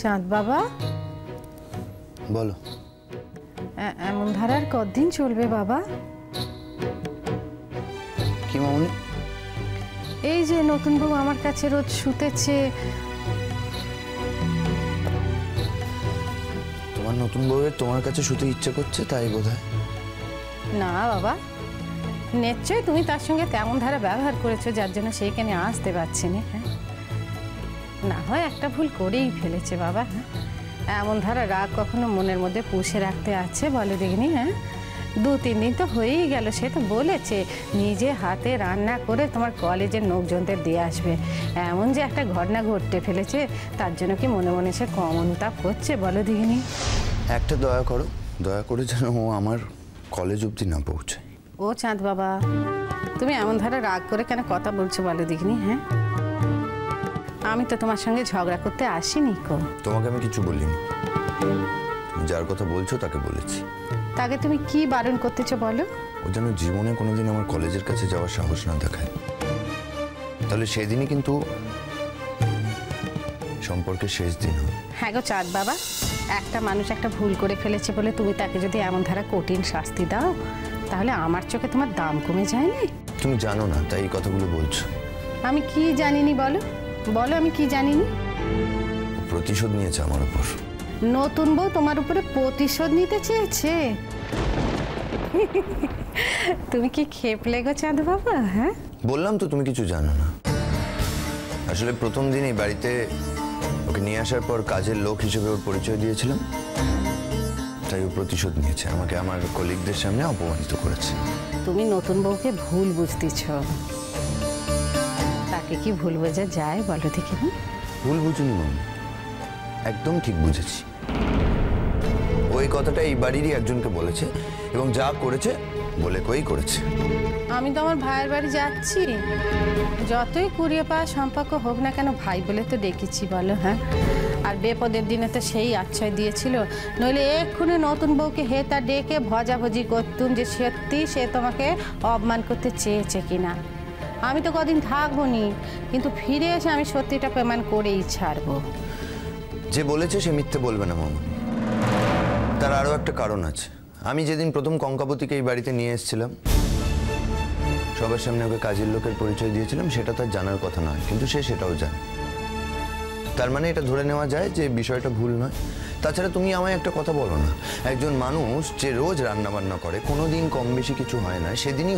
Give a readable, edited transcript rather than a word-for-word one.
চাঁদ বাবা, বলো। এমন ধারার কতদিন চলবে বাবা? কি মামুনি? এই যে নতুন বউ আমার কাছে রোজ শুতেছে। তোমার নতুন বউয়ের তোমার কাছে শুতে ইচ্ছে করছে তাই বোধহয়। না বাবা, নিশ্চয়ই তুমি তার সঙ্গে তেমন ধারা ব্যবহার করেছো যার জন্য সেইখানে আসতে পারছি না। হ্যাঁ, না হয় একটা ভুল করেই ফেলেছে বাবা। হ্যাঁ, এমন ধারা রাগ কখনো মনের মধ্যে পুষে রাখতে আছে বলে দেখিনি? হ্যাঁ, 2-3 দিন তো হয়েই গেল, সে তো বলেছে নিজে হাতে রান্না করে তোমার কলেজের লোকজনদের দিয়ে আসবে। এমন যে একটা ঘটনা ঘটতে ফেলেছে তার জন্য কি মনে মনে সে কম অনুতাপ করছে বলো দেখিনি? একটা দয়া করো, দয়া করে যেন ও আমার কলেজ অবধি না পৌঁছে। ও চাঁদ বাবা, তুমি এমন ধারা রাগ করে কেন কথা বলছো বলো দেখিনি? হ্যাঁ, আমি তো তোমার সঙ্গে ঝগড়া করতে আসিনি কো। তোমাকে আমি কিছু বলিনি, তুমি যার কথা বলছো তাকে বলেছি। তাকে তুমি কি বারণ করতেছো বলো? ও যেন জীবনে কোনোদিন আমার কলেজের কাছে যাওয়ার সাহস না দেখায়, তাহলে সেদিনই কিন্তু সম্পর্কের শেষ দিন হবে। হ্যাঁ গো চাঁদ বাবা, একটা মানুষ একটা ভুল করে ফেলেছে বলে তুমি তাকে যদি এমন ধারা কঠিন শাস্তি দাও তাহলে আমার চোখে তোমার দাম কমে যায়নি? তুমি জানো না তাই এই কথাগুলো বলছো। আমি কি জানিনি বলো? বলো আমি কি জানিনি? ও প্রতিশোধ নিয়েছে আমার উপর। নতুন বউ তোমার উপরে প্রতিশোধ নিতে চেয়েছে? তুমি কি খেপলে গো চাঁদ বাবা? হ্যাঁ, বললাম তো তুমি কিছু জানো না। আসলে প্রথম দিনই বাড়িতে ওকে নিয়ে আসার পর কাজের লোক হিসেবে ওর পরিচয় দিয়েছিলাম, তাই ও প্রতিশোধ নিয়েছে, আমাকে আমার কলিগদের সামনে অপমানিত করেছে। তুমি নতুন বউকে ভুল বুঝতেছ। তাকে কি ভুল বোঝা যায় বলো দেখিনি? ভুল বুঝিনি মামা, একদম ঠিক বুঝেছি। ওই কথাটা এই বাড়িরই একজনকে বলেছে এবং যা করেছে বলে কই করেছে। আমি তো আমার ভাইয়ের বাড়ি যাচ্ছি, যতই কুড়িয়ে পাওয়া সম্পর্ক হোক না কেন ভাই বলে তো ডেকেছি বলো। হ্যাঁ, আর বেপদের দিনে তো সেই আশ্রয় দিয়েছিল, নইলে এক্ষুনি নতুন বউকে হেতা ডেকে ভজাভজি করতুম যে সত্যি সে তোমাকে অপমান করতে চেয়েছে কিনা। আমি তো কদিন থাকবো নি, কিন্তু ফিরে এসে আমি সত্যিটা প্রমাণ করেই ছাড়বো। যে বলেছে সে মিথ্যে বলবে না মামা, তার আরও একটা কারণ আছে। আমি যেদিন প্রথম কঙ্কাবতীকে এই বাড়িতে নিয়ে এসেছিলাম, সবার সামনে ওকে কাজের লোকের পরিচয় দিয়েছিলাম, সেটা তার জানার কথা নয়, কিন্তু সে সেটাও জানে। তার মানে এটা ধরে নেওয়া যায় যে বিষয়টা ভুল নয়। তাছাড়া তুমি আমায় একটা কথা বলো না, একজন মানুষ যে রোজ রান্না বান্না করে, কোনোদিন কম বেশি কিছু হয় না, সেদিনই